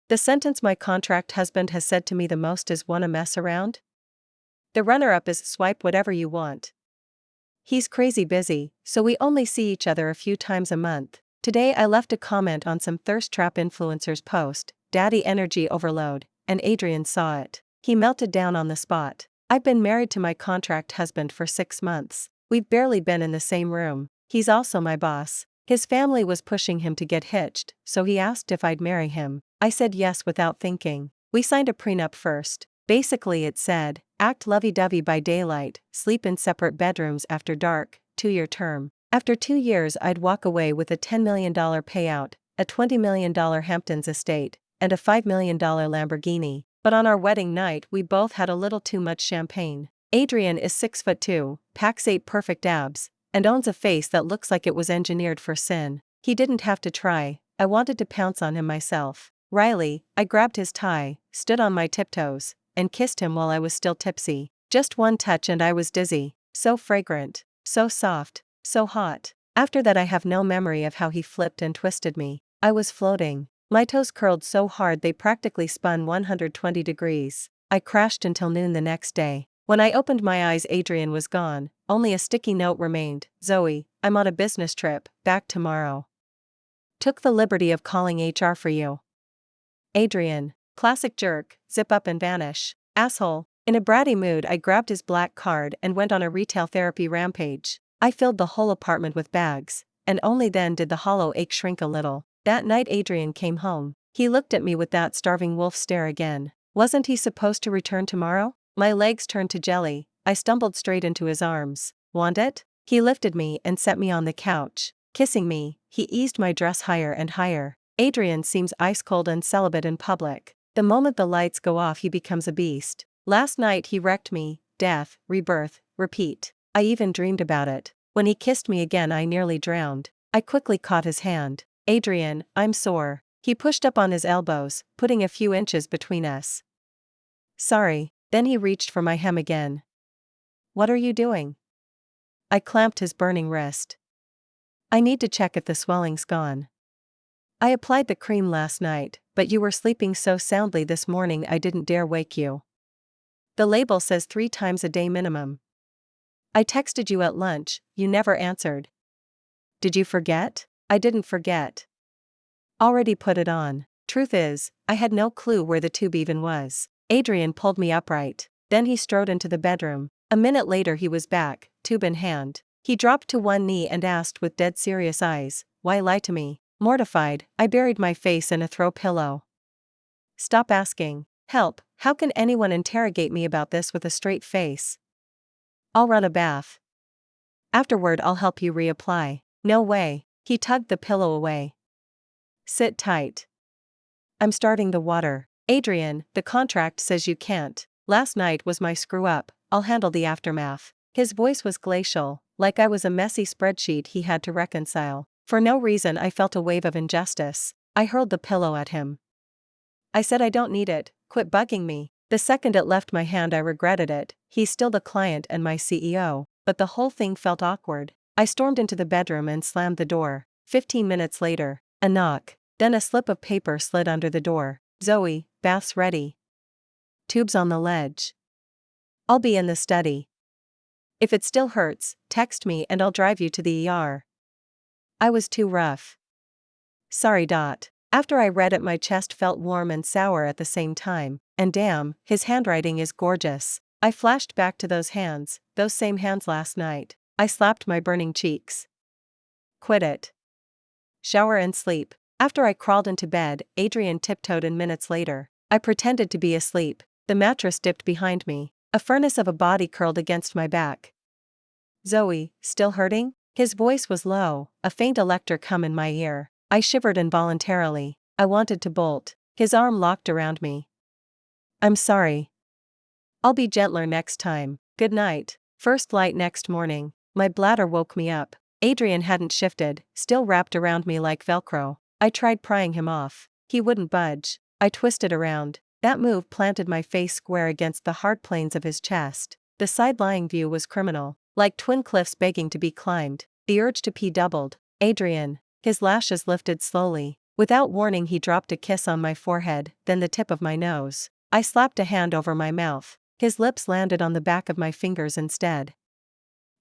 The sentence my contract husband has said to me the most is "wanna mess around?" The runner-up is "swipe whatever you want." He's crazy busy, so we only see each other a few times a month. Today I left a comment on some thirst trap influencer's post, "Daddy energy overload," and Adrian saw it. He melted down on the spot. I've been married to my contract husband for 6 months. We've barely been in the same room. He's also my boss. His family was pushing him to get hitched, so he asked if I'd marry him. I said yes without thinking. We signed a prenup first. Basically it said, act lovey-dovey by daylight, sleep in separate bedrooms after dark, 2-year term. After 2 years I'd walk away with a $10 million payout, a $20 million Hamptons estate, and a $5 million Lamborghini. But on our wedding night we both had a little too much champagne. Adrian is 6'2", packs 8 perfect abs, and owns a face that looks like it was engineered for sin. He didn't have to try. I wanted to pounce on him myself. Riley, I grabbed his tie, stood on my tiptoes, and kissed him while I was still tipsy. Just one touch and I was dizzy. So fragrant, so soft, so hot. After that I have no memory of how he flipped and twisted me. I was floating. My toes curled so hard they practically spun 120 degrees. I crashed until noon the next day. When I opened my eyes Adrian was gone, only a sticky note remained. "Zoe, I'm on a business trip, back tomorrow. Took the liberty of calling HR for you. Adrian." Classic jerk, zip up and vanish. Asshole. In a bratty mood I grabbed his black card and went on a retail therapy rampage. I filled the whole apartment with bags, and only then did the hollow ache shrink a little. That night Adrian came home. He looked at me with that starving wolf stare again. Wasn't he supposed to return tomorrow? My legs turned to jelly. I stumbled straight into his arms. "Want it?" He lifted me and set me on the couch. Kissing me, he eased my dress higher and higher. Adrian seems ice cold and celibate in public. The moment the lights go off he becomes a beast. Last night he wrecked me. Death, rebirth, repeat. I even dreamed about it. When he kissed me again I nearly drowned. I quickly caught his hand. "Adrian, I'm sore." He pushed up on his elbows, putting a few inches between us. "Sorry." Then he reached for my hem again. "What are you doing?" I clamped his burning wrist. "I need to check if the swelling's gone. I applied the cream last night, but you were sleeping so soundly this morning I didn't dare wake you. The label says 3 times a day minimum. I texted you at lunch, you never answered. Did you forget?" "I didn't forget. Already put it on." Truth is, I had no clue where the tube even was. Adrian pulled me upright. Then he strode into the bedroom. A minute later he was back, tube in hand. He dropped to one knee and asked with dead serious eyes, "Why lie to me?" Mortified, I buried my face in a throw pillow. "Stop asking. Help, how can anyone interrogate me about this with a straight face? I'll run a bath. Afterward I'll help you reapply." "No way." He tugged the pillow away. "Sit tight. I'm starting the water." "Adrian, the contract says you can't. Last night was my screw-up, I'll handle the aftermath." His voice was glacial, like I was a messy spreadsheet he had to reconcile. For no reason I felt a wave of injustice. I hurled the pillow at him. I said I don't need it, quit bugging me. The second it left my hand I regretted it. He's still the client and my CEO, but the whole thing felt awkward. I stormed into the bedroom and slammed the door. 15 minutes later, a knock, then a slip of paper slid under the door. "Zoe, bath's ready. Tube's on the ledge. I'll be in the study. If it still hurts, text me and I'll drive you to the ER. I was too rough. Sorry. After I read it my chest felt warm and sour at the same time, and damn, his handwriting is gorgeous. I flashed back to those same hands last night. I slapped my burning cheeks. Quit it. Shower and sleep. After I crawled into bed, Adrian tiptoed in minutes later. I pretended to be asleep. The mattress dipped behind me. A furnace of a body curled against my back. "Zoe, still hurting?" His voice was low, a faint elector come in my ear. I shivered involuntarily. I wanted to bolt. His arm locked around me. "I'm sorry. I'll be gentler next time. Good night." First light next morning. My bladder woke me up. Adrian hadn't shifted, still wrapped around me like Velcro. I tried prying him off. He wouldn't budge. I twisted around. That move planted my face square against the hard planes of his chest. The side-lying view was criminal, like twin cliffs begging to be climbed. The urge to pee doubled. "Adrian." His lashes lifted slowly. Without warning, he dropped a kiss on my forehead, then the tip of my nose. I slapped a hand over my mouth. His lips landed on the back of my fingers instead.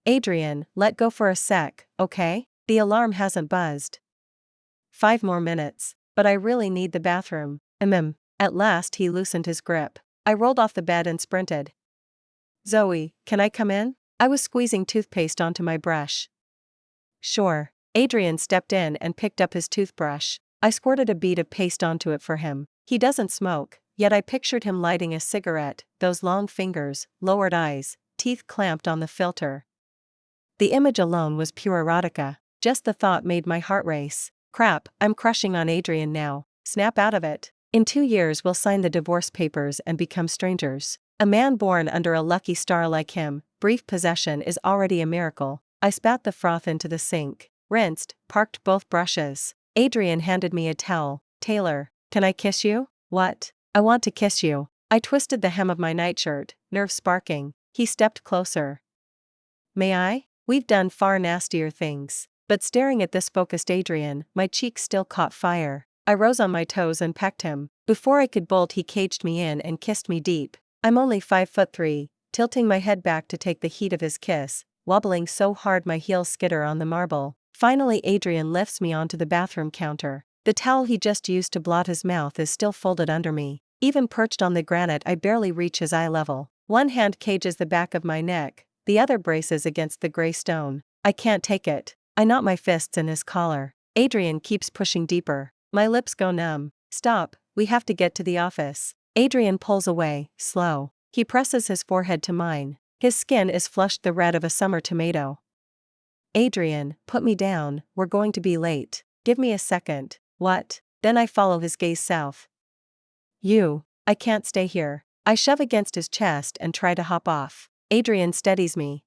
Adrian, let go for a sec, okay? The alarm hasn't buzzed. 5 more minutes, but I really need the bathroom. At last he loosened his grip. I rolled off the bed and sprinted. Zoe, can I come in? I was squeezing toothpaste onto my brush. Sure. Adrian stepped in and picked up his toothbrush. I squirted a bead of paste onto it for him. He doesn't smoke, yet I pictured him lighting a cigarette, those long fingers, lowered eyes, teeth clamped on the filter. The image alone was pure erotica. Just the thought made my heart race. Crap, I'm crushing on Adrian now. Snap out of it. In 2 years we'll sign the divorce papers and become strangers. A man born under a lucky star like him, brief possession is already a miracle. I spat the froth into the sink, rinsed, parked both brushes. Adrian handed me a towel. Taylor, can I kiss you? What? I want to kiss you. I twisted the hem of my nightshirt, nerves sparking. He stepped closer. May I? We've done far nastier things. But staring at this focused Adrian, my cheeks still caught fire. I rose on my toes and pecked him. Before I could bolt, he caged me in and kissed me deep. I'm only 5'3", tilting my head back to take the heat of his kiss, wobbling so hard my heels skitter on the marble. Finally Adrian lifts me onto the bathroom counter. The towel he just used to blot his mouth is still folded under me. Even perched on the granite I barely reach his eye level. One hand cages the back of my neck, the other braces against the gray stone. I can't take it. I knot my fists in his collar. Adrian keeps pushing deeper. My lips go numb. Stop, we have to get to the office. Adrian pulls away, slow. He presses his forehead to mine. His skin is flushed the red of a summer tomato. Adrian, put me down, we're going to be late. Give me a second. What? Then I follow his gaze south. I can't stay here. I shove against his chest and try to hop off. Adrian steadies me.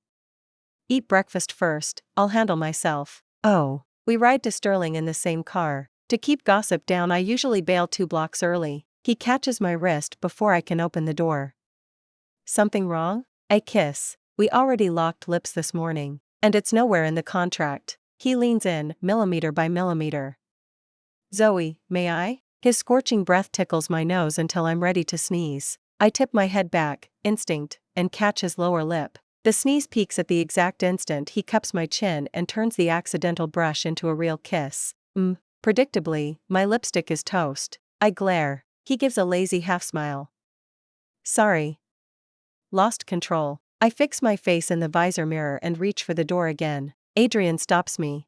Eat breakfast first, I'll handle myself. Oh. We ride to Sterling in the same car. To keep gossip down I usually bail 2 blocks early. He catches my wrist before I can open the door. Something wrong? I kiss. We already locked lips this morning. And it's nowhere in the contract. He leans in, millimeter by millimeter. Zoe, may I? His scorching breath tickles my nose until I'm ready to sneeze. I tip my head back, instinct, and catch his lower lip. The sneeze peaks at the exact instant he cups my chin and turns the accidental brush into a real kiss. Predictably, my lipstick is toast. I glare. He gives a lazy half-smile. Sorry. Lost control. I fix my face in the visor mirror and reach for the door again. Adrian stops me.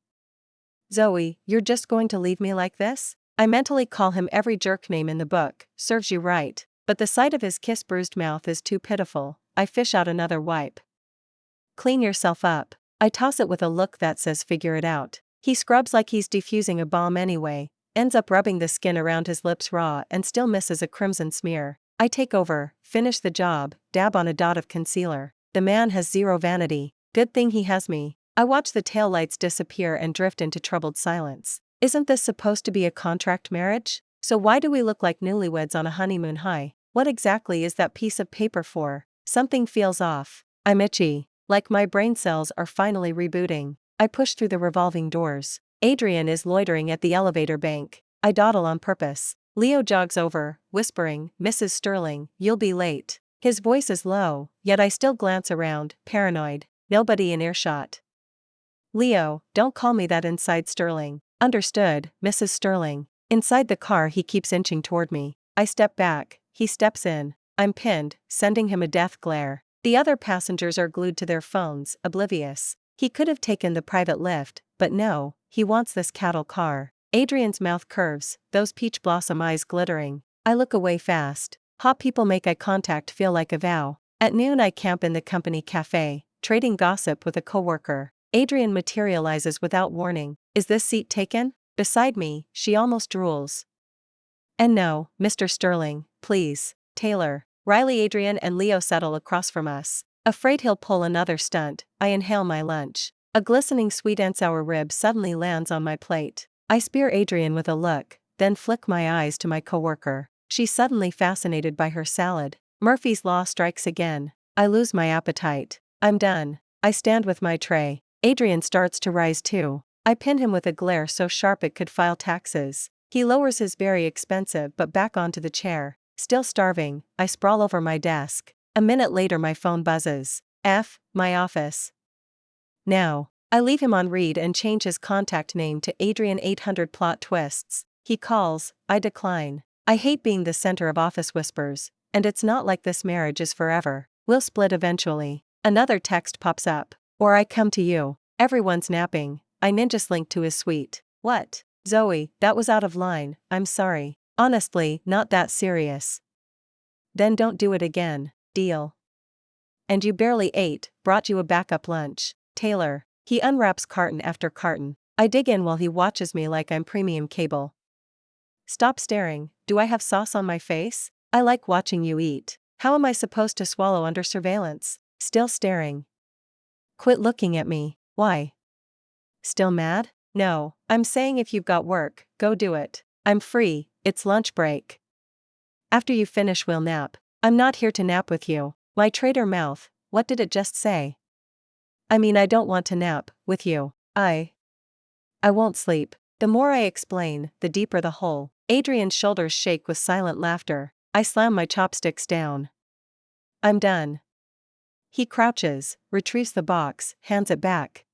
Zoe, you're just going to leave me like this? I mentally call him every jerk name in the book, serves you right. But the sight of his kiss-bruised mouth is too pitiful. I fish out another wipe. Clean yourself up. I toss it with a look that says figure it out. He scrubs like he's defusing a bomb anyway, ends up rubbing the skin around his lips raw and still misses a crimson smear. I take over, finish the job, dab on a dot of concealer. The man has zero vanity. Good thing he has me. I watch the taillights disappear and drift into troubled silence. Isn't this supposed to be a contract marriage? So why do we look like newlyweds on a honeymoon high? What exactly is that piece of paper for? Something feels off. I'm itchy. Like my brain cells are finally rebooting. I push through the revolving doors. Adrian is loitering at the elevator bank. I dawdle on purpose. Leo jogs over, whispering, Mrs. Sterling, you'll be late. His voice is low, yet I still glance around, paranoid. Nobody in earshot. Leo, don't call me that inside Sterling. Understood, Mrs. Sterling. Inside the car he keeps inching toward me. I step back, he steps in. I'm pinned, sending him a death glare. The other passengers are glued to their phones, oblivious. He could have taken the private lift, but no, he wants this cattle car. Adrian's mouth curves, those peach blossom eyes glittering. I look away fast. Hot people make eye contact feel like a vow. At noon I camp in the company cafe, trading gossip with a coworker. Adrian materializes without warning. Is this seat taken? Beside me, she almost drools. And no, Mr. Sterling, please. Taylor. Riley, Adrian and Leo settle across from us. Afraid he'll pull another stunt, I inhale my lunch. A glistening sweet and sour rib suddenly lands on my plate. I spear Adrian with a look, then flick my eyes to my coworker. She's suddenly fascinated by her salad. Murphy's Law strikes again. I lose my appetite. I'm done. I stand with my tray. Adrian starts to rise too. I pin him with a glare so sharp it could file taxes. He lowers his very expensive but back onto the chair. Still starving, I sprawl over my desk. A minute later my phone buzzes. My office. Now. I leave him on read and change his contact name to Adrian 800 plot twists. He calls, I decline. I hate being the center of office whispers, and it's not like this marriage is forever. We'll split eventually. Another text pops up. Or I come to you. Everyone's napping. I ninja slink to his suite. What? Zoe, that was out of line, I'm sorry. Honestly, not that serious. Then don't do it again, deal? And you barely ate, brought you a backup lunch. Taylor. He unwraps carton after carton. I dig in while he watches me like I'm premium cable. Stop staring, do I have sauce on my face? I like watching you eat. How am I supposed to swallow under surveillance? Still staring. Quit looking at me, why? Still mad? No, I'm saying if you've got work, go do it. I'm free, it's lunch break. After you finish we'll nap. I'm not here to nap with you. My traitor mouth, what did it just say? I mean I don't want to nap, with you. I won't sleep. The more I explain, the deeper the hole. Adrian's shoulders shake with silent laughter. I slam my chopsticks down. I'm done. He crouches, retrieves the box, hands it back.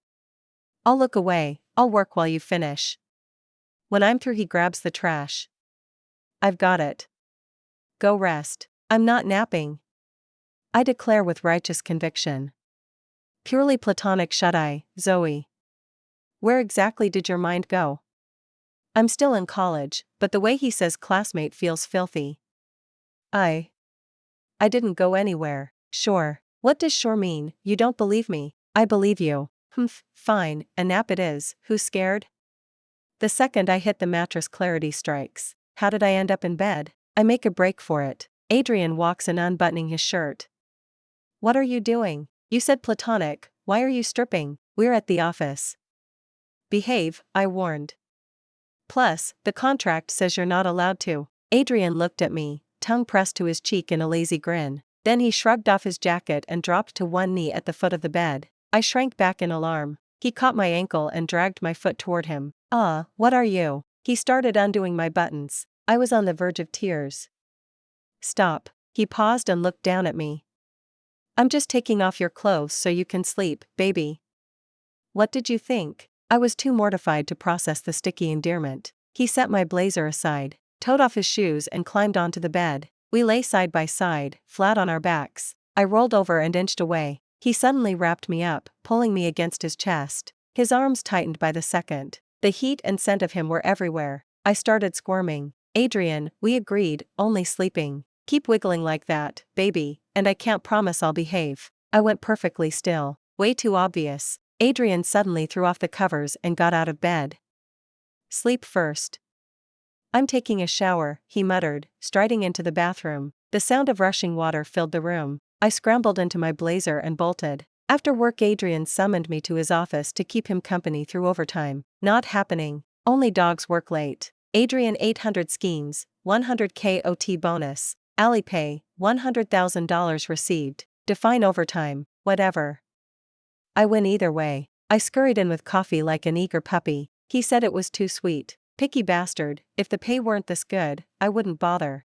I'll look away, I'll work while you finish. When I'm through he grabs the trash. I've got it. Go rest. I'm not napping. I declare with righteous conviction. Purely platonic shut-eye, Zoe. Where exactly did your mind go? I'm still in college, but the way he says classmate feels filthy. I didn't go anywhere. Sure. What does sure mean? You don't believe me. I believe you. Fine, a nap it is. Who's scared? The second I hit the mattress clarity strikes. How did I end up in bed? I make a break for it. Adrian walks in unbuttoning his shirt. What are you doing? You said platonic, why are you stripping? We're at the office. Behave, I warned. Plus, the contract says you're not allowed to. Adrian looked at me, tongue pressed to his cheek in a lazy grin. Then he shrugged off his jacket and dropped to one knee at the foot of the bed. I shrank back in alarm. He caught my ankle and dragged my foot toward him. What are you? He started undoing my buttons. I was on the verge of tears. Stop. He paused and looked down at me. I'm just taking off your clothes so you can sleep, baby. What did you think? I was too mortified to process the sticky endearment. He set my blazer aside, toed off his shoes and climbed onto the bed. We lay side by side, flat on our backs. I rolled over and inched away. He suddenly wrapped me up, pulling me against his chest. His arms tightened by the second. The heat and scent of him were everywhere. I started squirming. Adrian, we agreed, only sleeping. Keep wiggling like that, baby, and I can't promise I'll behave. I went perfectly still. Way too obvious. Adrian suddenly threw off the covers and got out of bed. Sleep first. I'm taking a shower, he muttered, striding into the bathroom. The sound of rushing water filled the room. I scrambled into my blazer and bolted. After work Adrian summoned me to his office to keep him company through overtime. Not happening. Only dogs work late. Adrian 800 schemes, 100K OT bonus. Alipay, $100,000 received. Define overtime, whatever. I win either way. I scurried in with coffee like an eager puppy. He said it was too sweet. Picky bastard, if the pay weren't this good, I wouldn't bother.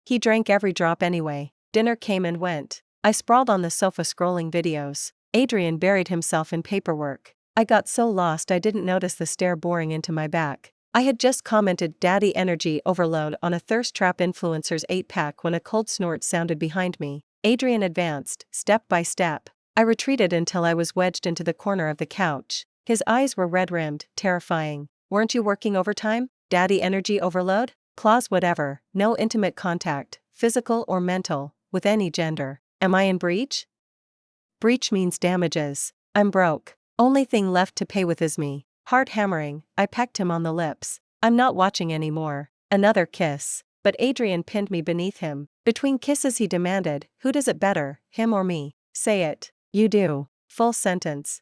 He drank every drop anyway. Dinner came and went. I sprawled on the sofa scrolling videos. Adrian buried himself in paperwork. I got so lost I didn't notice the stare boring into my back. I had just commented daddy energy overload on a thirst trap influencer's 8-pack when a cold snort sounded behind me. Adrian advanced, step by step. I retreated until I was wedged into the corner of the couch. His eyes were red-rimmed, terrifying. Weren't you working overtime? Daddy energy overload? Clause whatever, no intimate contact, physical or mental, with any gender. Am I in breach? Breach means damages. I'm broke. Only thing left to pay with is me. Heart hammering, I pecked him on the lips. I'm not watching anymore. Another kiss. But Adrian pinned me beneath him. Between kisses he demanded, who does it better, him or me? Say it. You do. Full sentence.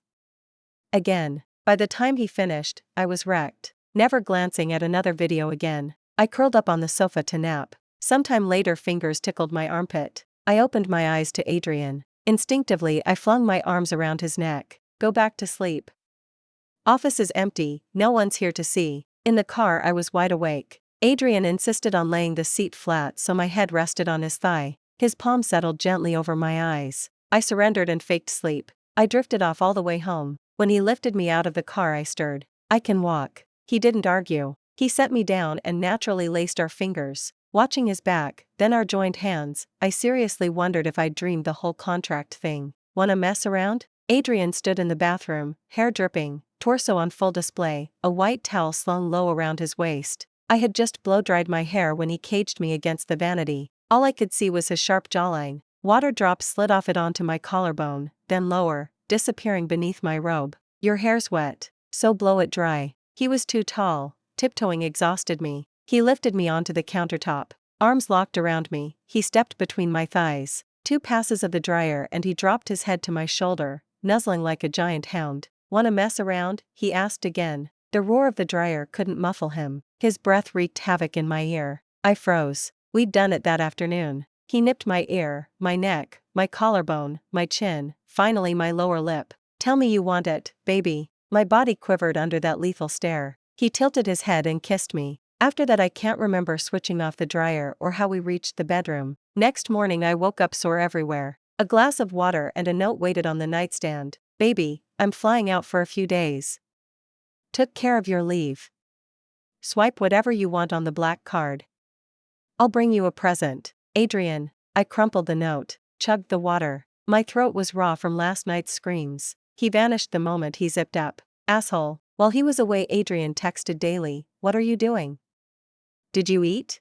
Again. By the time he finished, I was wrecked. Never glancing at another video again. I curled up on the sofa to nap. Sometime later fingers tickled my armpit. I opened my eyes to Adrian. Instinctively I flung my arms around his neck. Go back to sleep. Office is empty, no one's here to see. In the car I was wide awake. Adrian insisted on laying the seat flat so my head rested on his thigh. His palm settled gently over my eyes. I surrendered and faked sleep. I drifted off all the way home. When he lifted me out of the car I stirred. I can walk. He didn't argue. He set me down and naturally laced our fingers. Watching his back, then our joined hands, I seriously wondered if I'd dreamed the whole contract thing. Wanna mess around? Adrian stood in the bathroom, hair dripping, torso on full display, a white towel slung low around his waist. I had just blow-dried my hair when he caged me against the vanity. All I could see was his sharp jawline. Water drops slid off it onto my collarbone, then lower, disappearing beneath my robe. Your hair's wet, so blow it dry. He was too tall. Tiptoeing exhausted me. He lifted me onto the countertop. Arms locked around me, he stepped between my thighs. 2 passes of the dryer and he dropped his head to my shoulder, nuzzling like a giant hound. Wanna mess around? He asked again. The roar of the dryer couldn't muffle him. His breath wreaked havoc in my ear. I froze. We'd done it that afternoon. He nipped my ear, my neck, my collarbone, my chin, finally my lower lip. Tell me you want it, baby. My body quivered under that lethal stare. He tilted his head and kissed me. After that I can't remember switching off the dryer or how we reached the bedroom. Next morning I woke up sore everywhere. A glass of water and a note waited on the nightstand. Baby, I'm flying out for a few days. Took care of your leave. Swipe whatever you want on the black card. I'll bring you a present. Adrian. I crumpled the note, chugged the water. My throat was raw from last night's screams. He vanished the moment he zipped up. Asshole. While he was away Adrian texted daily, what are you doing? Did you eat?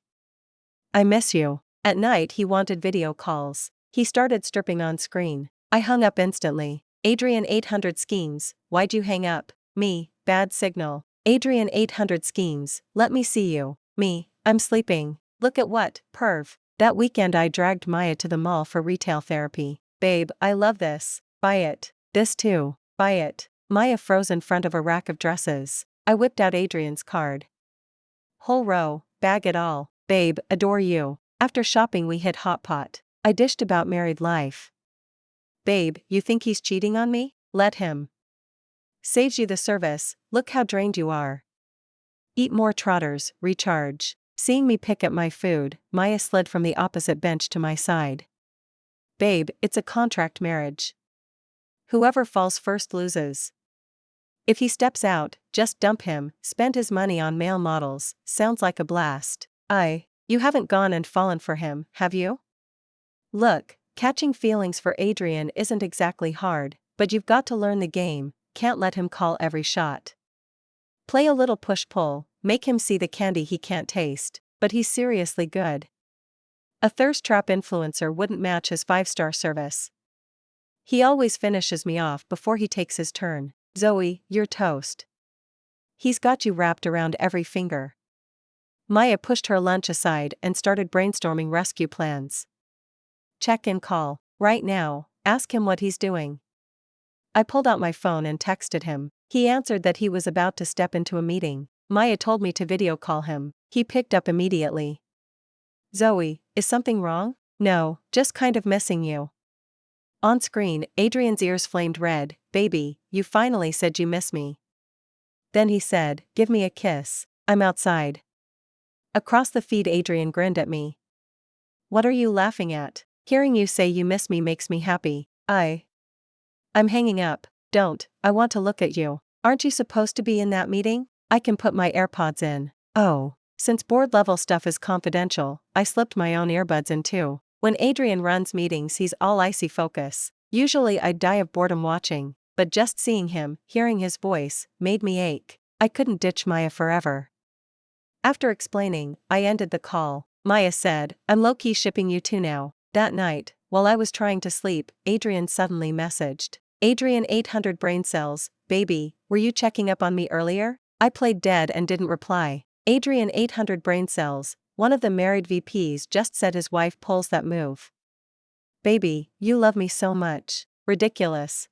I miss you. At night he wanted video calls. He started stripping on screen. I hung up instantly. Adrian 800 schemes, why'd you hang up? Me, bad signal. Adrian 800 schemes, let me see you. Me, I'm sleeping. Look at what, perv. That weekend I dragged Maya to the mall for retail therapy. Babe, I love this. Buy it. This too. Buy it. Maya froze in front of a rack of dresses. I whipped out Adrian's card. Whole row, bag it all. Babe, adore you. After shopping we hit hot pot. I dished about married life. Babe, you think he's cheating on me? Let him. Saves you the service, look how drained you are. Eat more trotters, recharge. Seeing me pick at my food, Maya slid from the opposite bench to my side. Babe, it's a contract marriage. Whoever falls first loses. If he steps out, just dump him, spend his money on male models, sounds like a blast. You haven't gone and fallen for him, have you? Look, catching feelings for Adrian isn't exactly hard, but you've got to learn the game, can't let him call every shot. Play a little push-pull, make him see the candy he can't taste, but he's seriously good. A thirst trap influencer wouldn't match his 5-star service. He always finishes me off before he takes his turn. Zoe, you're toast. He's got you wrapped around every finger. Maya pushed her lunch aside and started brainstorming rescue plans. Check-in call, right now, ask him what he's doing. I pulled out my phone and texted him. He answered that he was about to step into a meeting. Maya told me to video call him. He picked up immediately. Zoe, is something wrong? No, just kind of missing you. On screen, Adrian's ears flamed red. Baby, you finally said you miss me. Then he said, give me a kiss. I'm outside. Across the feed Adrian grinned at me. What are you laughing at? Hearing you say you miss me makes me happy. I'm hanging up. Don't, I want to look at you. Aren't you supposed to be in that meeting? I can put my AirPods in. Oh. Since board level stuff is confidential, I slipped my own earbuds in too. When Adrian runs meetings he's all icy focus. Usually I'd die of boredom watching, but just seeing him, hearing his voice, made me ache. I couldn't ditch Maya forever. After explaining, I ended the call. Maya said, I'm low-key shipping you two now. That night, while I was trying to sleep, Adrian suddenly messaged. Adrian 800 brain cells, baby, were you checking up on me earlier? I played dead and didn't reply. Adrian 800 brain cells, one of the married VPs just said his wife pulls that move. Baby, you love me so much. Ridiculous.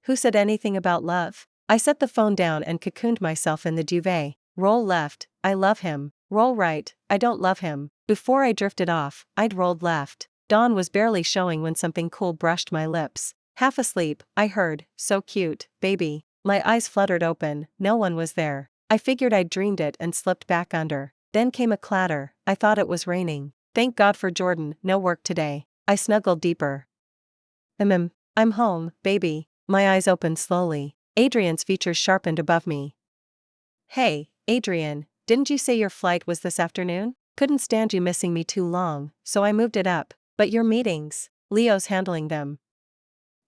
Who said anything about love? I set the phone down and cocooned myself in the duvet. Roll left, I love him. Roll right, I don't love him. Before I drifted off, I'd rolled left. Dawn was barely showing when something cool brushed my lips. Half asleep, I heard, so cute, baby. My eyes fluttered open, no one was there. I figured I'd dreamed it and slipped back under. Then came a clatter. I thought it was raining. Thank God for Jordan, no work today. I snuggled deeper. I'm home, baby. My eyes opened slowly. Adrian's features sharpened above me. Hey, Adrian, didn't you say your flight was this afternoon? Couldn't stand you missing me too long, so I moved it up. But your meetings, Leo's handling them.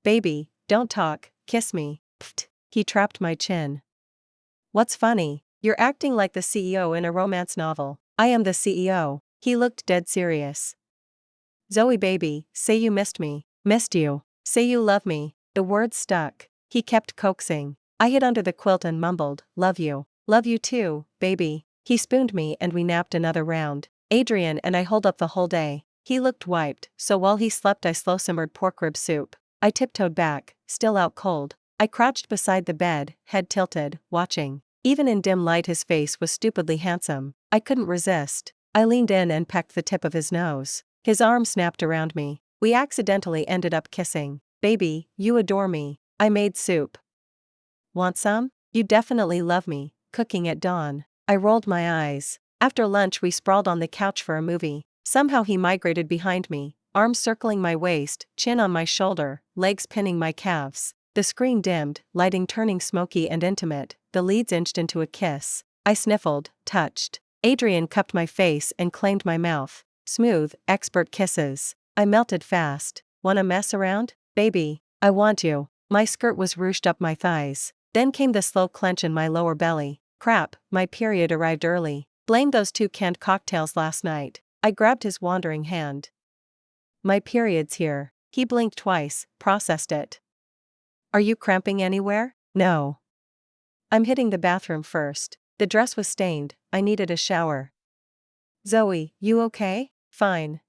Baby, don't talk, kiss me. Pfft. He trapped my chin. What's funny? You're acting like the CEO in a romance novel. I am the CEO. He looked dead serious. Zoe baby, say you missed me. Missed you. Say you love me. The words stuck. He kept coaxing. I hid under the quilt and mumbled, love you. Love you too, baby. He spooned me and we napped another round. Adrian and I holed up the whole day. He looked wiped, so while he slept I slow-simmered pork rib soup. I tiptoed back, still out cold. I crouched beside the bed, head tilted, watching. Even in dim light his face was stupidly handsome. I couldn't resist. I leaned in and pecked the tip of his nose. His arm snapped around me. We accidentally ended up kissing. Baby, you adore me. I made soup. Want some? You definitely love me. Cooking at dawn. I rolled my eyes. After lunch we sprawled on the couch for a movie. Somehow he migrated behind me, arms circling my waist, chin on my shoulder, legs pinning my calves. The screen dimmed, lighting turning smoky and intimate. The leads inched into a kiss. I sniffled, touched. Adrian cupped my face and claimed my mouth. Smooth, expert kisses. I melted fast. Wanna mess around? Baby, I want you. My skirt was ruched up my thighs. Then came the slow clench in my lower belly. Crap, my period arrived early. Blame those 2 canned cocktails last night. I grabbed his wandering hand. My period's here. He blinked twice, processed it. Are you cramping anywhere? No. I'm hitting the bathroom first. The dress was stained, I needed a shower. Zoe, you okay? Fine.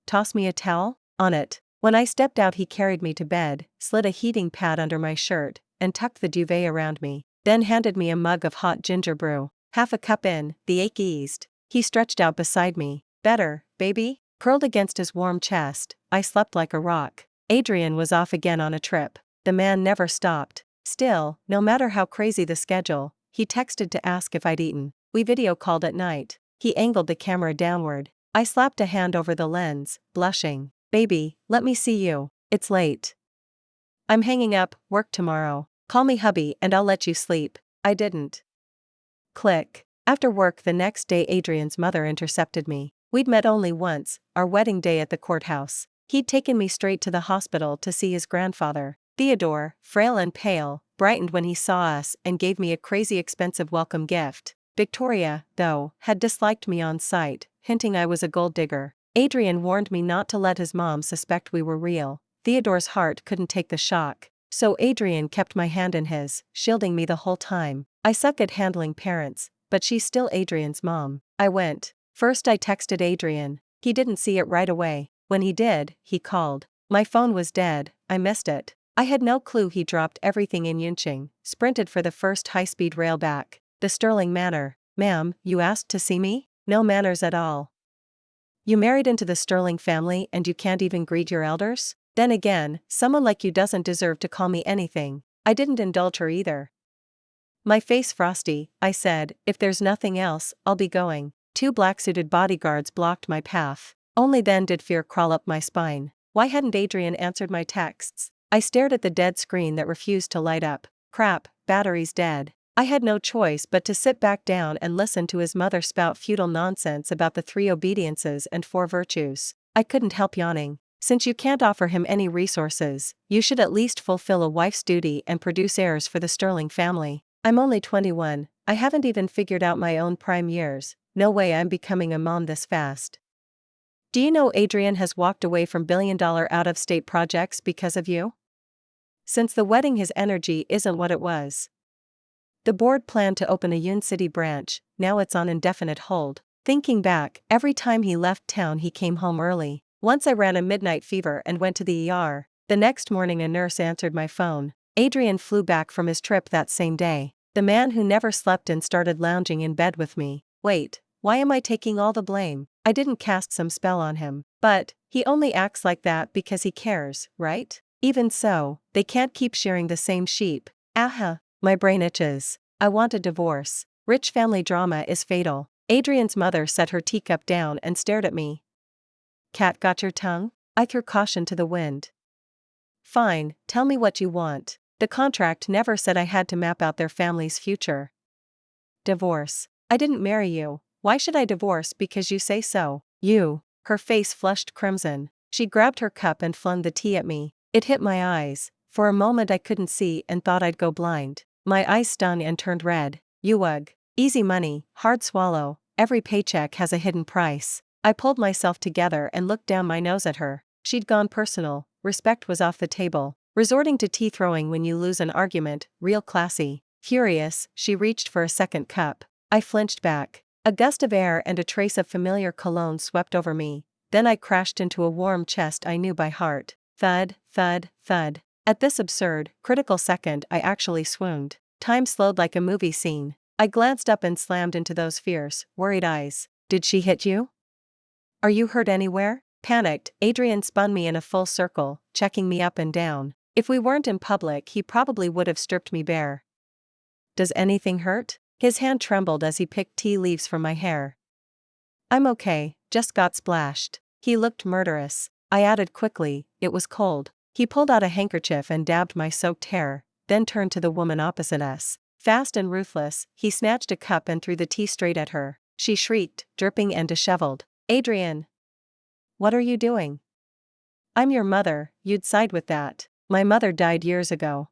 Toss me a towel? On it. When I stepped out he carried me to bed, slid a heating pad under my shirt, and tucked the duvet around me, then handed me a mug of hot ginger brew. Half a cup in, the ache eased. He stretched out beside me. Better, baby? Curled against his warm chest, I slept like a rock. Adrian was off again on a trip. The man never stopped. Still, no matter how crazy the schedule, he texted to ask if I'd eaten. We video called at night. He angled the camera downward. I slapped a hand over the lens, blushing. Baby, let me see you. It's late. I'm hanging up, work tomorrow. Call me hubby and I'll let you sleep. I didn't. Click. After work the next day Adrian's mother intercepted me. We'd met only once, our wedding day at the courthouse. He'd taken me straight to the hospital to see his grandfather. Theodore, frail and pale, brightened when he saw us and gave me a crazy expensive welcome gift. Victoria, though, had disliked me on sight, hinting I was a gold digger. Adrian warned me not to let his mom suspect we were real. Theodore's heart couldn't take the shock. So Adrian kept my hand in his, shielding me the whole time. I suck at handling parents, but she's still Adrian's mom. I went. First I texted Adrian. He didn't see it right away. When he did, he called. My phone was dead, I missed it. I had no clue he dropped everything in Yunqing, sprinted for the first high-speed rail back. The Sterling Manor. Ma'am, you asked to see me? No manners at all. You married into the Sterling family and you can't even greet your elders? Then again, someone like you doesn't deserve to call me anything. I didn't indulge her either. My face frosty, I said, if there's nothing else, I'll be going. 2 black-suited bodyguards blocked my path. Only then did fear crawl up my spine. Why hadn't Adrian answered my texts? I stared at the dead screen that refused to light up. Crap, battery's dead. I had no choice but to sit back down and listen to his mother spout futile nonsense about the 3 obediences and 4 virtues. I couldn't help yawning. Since you can't offer him any resources, you should at least fulfill a wife's duty and produce heirs for the Sterling family. I'm only 21, I haven't even figured out my own prime years. No way I'm becoming a mom this fast. Do you know Adrian has walked away from billion-dollar out-of-state projects because of you? Since the wedding his energy isn't what it was. The board planned to open a Yun City branch, now it's on indefinite hold. Thinking back, every time he left town he came home early. Once I ran a midnight fever and went to the ER. The next morning a nurse answered my phone. Adrian flew back from his trip that same day. The man who never slept and started lounging in bed with me. Wait, why am I taking all the blame? I didn't cast some spell on him. But, he only acts like that because he cares, right? Even so, they can't keep shearing the same sheep. Aha, my brain itches. I want a divorce. Rich family drama is fatal. Adrian's mother set her teacup down and stared at me. Cat got your tongue? I threw caution to the wind. Fine, tell me what you want. The contract never said I had to map out their family's future. Divorce. I didn't marry you. Why should I divorce because you say so? You. Her face flushed crimson. She grabbed her cup and flung the tea at me. It hit my eyes. For a moment I couldn't see and thought I'd go blind. My eyes stung and turned red. You ugh. Easy money, hard swallow. Every paycheck has a hidden price. I pulled myself together and looked down my nose at her. She'd gone personal. Respect was off the table. Resorting to tea throwing when you lose an argument, real classy. Furious, she reached for a second cup. I flinched back. A gust of air and a trace of familiar cologne swept over me. Then I crashed into a warm chest I knew by heart. Thud, thud, thud. At this absurd, critical second I actually swooned. Time slowed like a movie scene. I glanced up and slammed into those fierce, worried eyes. Did she hit you? Are you hurt anywhere? Panicked, Adrian spun me in a full circle, checking me up and down. If we weren't in public he probably would have stripped me bare. Does anything hurt? His hand trembled as he picked tea leaves from my hair. I'm okay, just got splashed. He looked murderous. I added quickly, it was cold. He pulled out a handkerchief and dabbed my soaked hair, then turned to the woman opposite us. Fast and ruthless, he snatched a cup and threw the tea straight at her. She shrieked, dripping and disheveled. Adrian! What are you doing? I'm your mother, you'd side with that. My mother died years ago.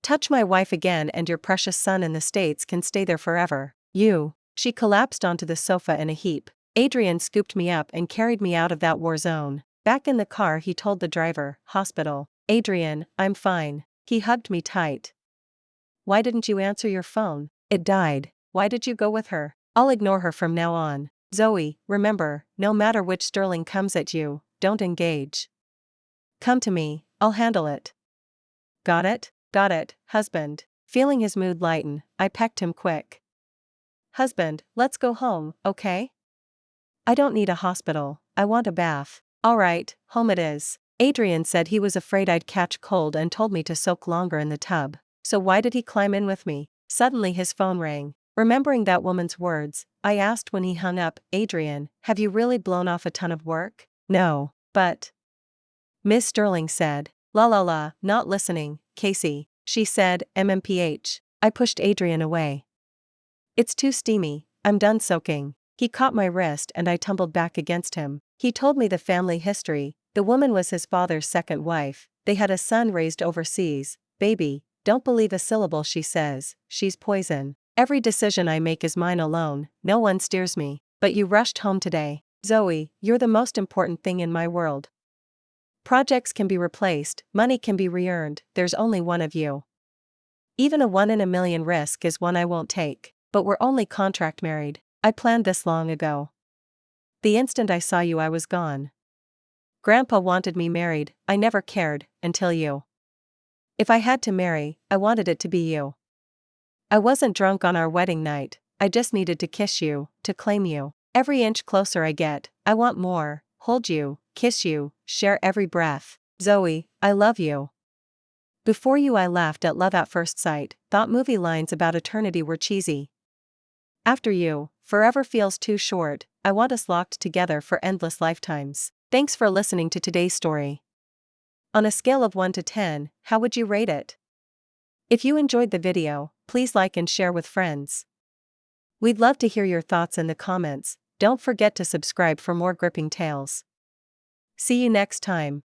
Touch my wife again and your precious son in the States can stay there forever. You. She collapsed onto the sofa in a heap. Adrian scooped me up and carried me out of that war zone. Back in the car he told the driver, hospital. Adrian, I'm fine. He hugged me tight. Why didn't you answer your phone? It died. Why did you go with her? I'll ignore her from now on. Zoe, remember, no matter which Sterling comes at you, don't engage. Come to me, I'll handle it. Got it? Got it, husband. Feeling his mood lighten, I pecked him quick. Husband, let's go home, okay? I don't need a hospital, I want a bath. Alright, home it is. Adrian said he was afraid I'd catch cold and told me to soak longer in the tub. So why did he climb in with me? Suddenly his phone rang. Remembering that woman's words, I asked when he hung up, Adrian, have you really blown off a ton of work? No, but... Miss Sterling said, la la la, not listening, Casey. She said, MMPH. I pushed Adrian away. It's too steamy, I'm done soaking. He caught my wrist and I tumbled back against him. He told me the family history. The woman was his father's second wife. They had a son raised overseas. Baby, don't believe a syllable she says, she's poison. Every decision I make is mine alone, no one steers me. But you rushed home today. Zoe, you're the most important thing in my world. Projects can be replaced, money can be re-earned, there's only one of you. Even a 1 in a million risk is one I won't take. But we're only contract married. I planned this long ago. The instant I saw you I was gone. Grandpa wanted me married, I never cared, until you. If I had to marry, I wanted it to be you. I wasn't drunk on our wedding night, I just needed to kiss you, to claim you. Every inch closer I get, I want more, hold you, kiss you, share every breath. Zoe, I love you. Before you I laughed at love at first sight, thought movie lines about eternity were cheesy. After you, forever feels too short, I want us locked together for endless lifetimes. Thanks for listening to today's story. On a scale of 1 to 10, how would you rate it? If you enjoyed the video, please like and share with friends. We'd love to hear your thoughts in the comments. Don't forget to subscribe for more gripping tales. See you next time.